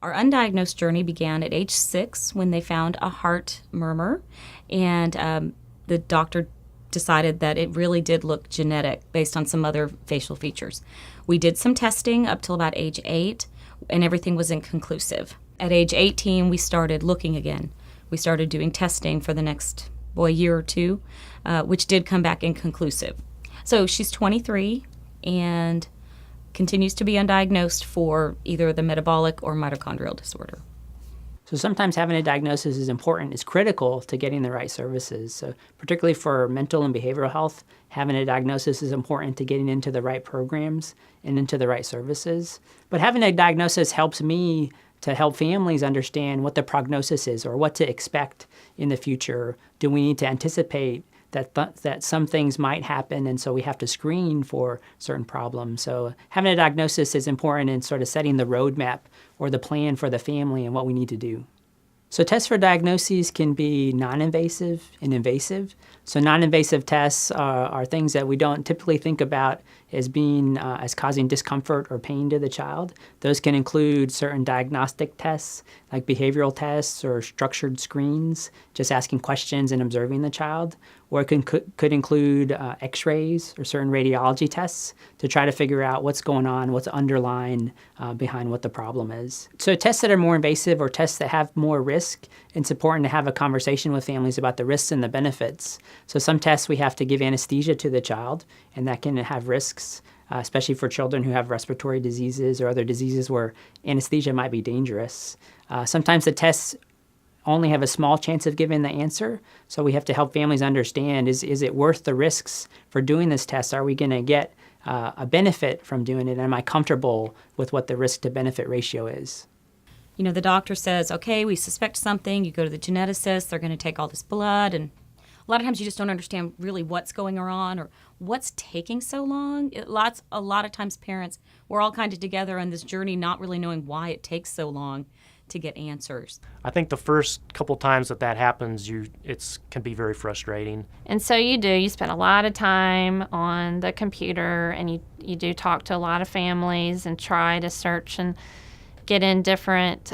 Our undiagnosed journey began at age 6 when they found a heart murmur, and the doctor decided that it really did look genetic based on some other facial features. We did some testing up till about age 8, and everything was inconclusive. At age 18, we started looking again. We started doing testing for the next year or two, which did come back inconclusive. So she's 23 and continues to be undiagnosed for either the metabolic or mitochondrial disorder. So sometimes having a diagnosis is important, is critical to getting the right services. So particularly for mental and behavioral health, having a diagnosis is important to getting into the right programs and into the right services. But having a diagnosis helps me to help families understand what the prognosis is or what to expect in the future. Do we need to anticipate that some things might happen, and so we have to screen for certain problems? So having a diagnosis is important in sort of setting the roadmap or the plan for the family and what we need to do. So tests for diagnoses can be non-invasive and invasive. So non-invasive tests are things that we don't typically think about as being as causing discomfort or pain to the child. Those can include certain diagnostic tests like behavioral tests or structured screens, just asking questions and observing the child. Or it could include x-rays or certain radiology tests to try to figure out what's going on, what's underlying behind what the problem is. So tests that are more invasive or tests that have more risk, it's important to have a conversation with families about the risks and the benefits. So some tests we have to give anesthesia to the child, and that can have risks, especially for children who have respiratory diseases or other diseases where anesthesia might be dangerous. Sometimes the tests only have a small chance of giving the answer, so we have to help families understand, is it worth the risks for doing this test? Are we going to get a benefit from doing it? Am I comfortable with what the risk to benefit ratio is? You know, the doctor says, okay, we suspect something. You go to the geneticist, they're going to take all this blood, and a lot of times you just don't understand really what's going on or what's taking so long. A lot of times parents, we're all kind of together on this journey not really knowing why it takes so long to get answers. I think the first couple times that happens, it can be very frustrating. And so you spend a lot of time on the computer, and you do talk to a lot of families and try to search and get in different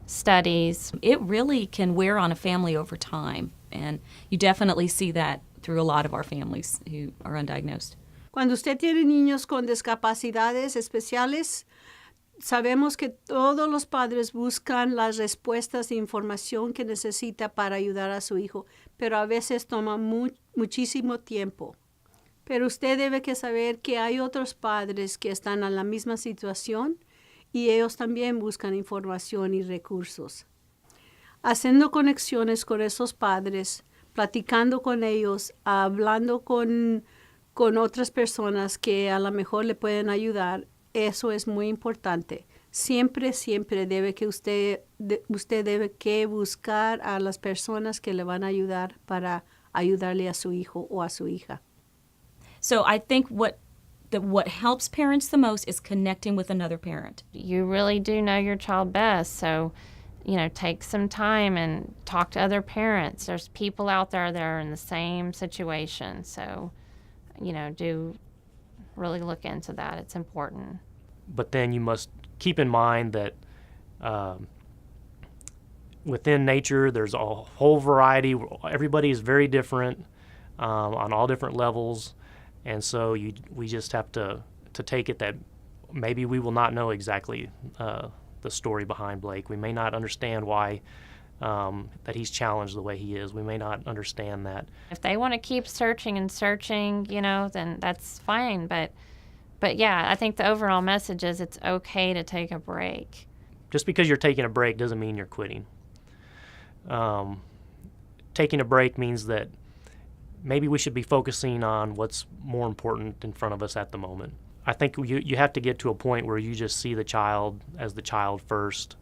studies. It really can wear on a family over time, and you definitely see that through a lot of our families who are undiagnosed. Cuando usted tiene niños con discapacidades especiales, sabemos que todos los padres buscan las respuestas e información que necesita para ayudar a su hijo, pero a veces toma muchísimo tiempo. Pero usted debe que saber que hay otros padres que están en la misma situación y ellos también buscan información y recursos. Haciendo conexiones con esos padres, platicando con ellos, hablando con otras personas que a lo mejor le pueden ayudar, eso es muy importante. Siempre debe que usted debe que buscar a las personas que le van a ayudar para ayudarle a su hijo o a su hija. So I think what helps parents the most is connecting with another parent. You really do know your child best, so take some time and talk to other parents. There's people out there that are in the same situation, so do really look into that. It's important. But then you must keep in mind that within nature, there's a whole variety. Everybody is very different on all different levels, and so we just have to take it that maybe we will not know exactly the story behind Blake. We may not understand why that he's challenged the way he is. We may not understand that. If they want to keep searching and searching, then that's fine. But yeah, I think the overall message is it's okay to take a break. Just because you're taking a break doesn't mean you're quitting. Taking a break means that maybe we should be focusing on what's more important in front of us at the moment. I think you have to get to a point where you just see the child as the child first,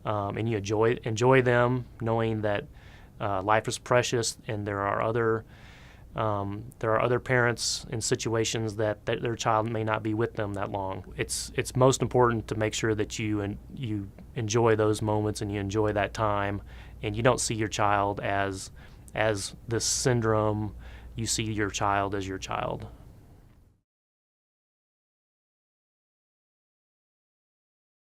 and you enjoy them, knowing that life is precious, and there are other parents in situations that their child may not be with them that long. It's most important to make sure that you enjoy those moments and you enjoy that time, and you don't see your child as this syndrome. You see your child as your child.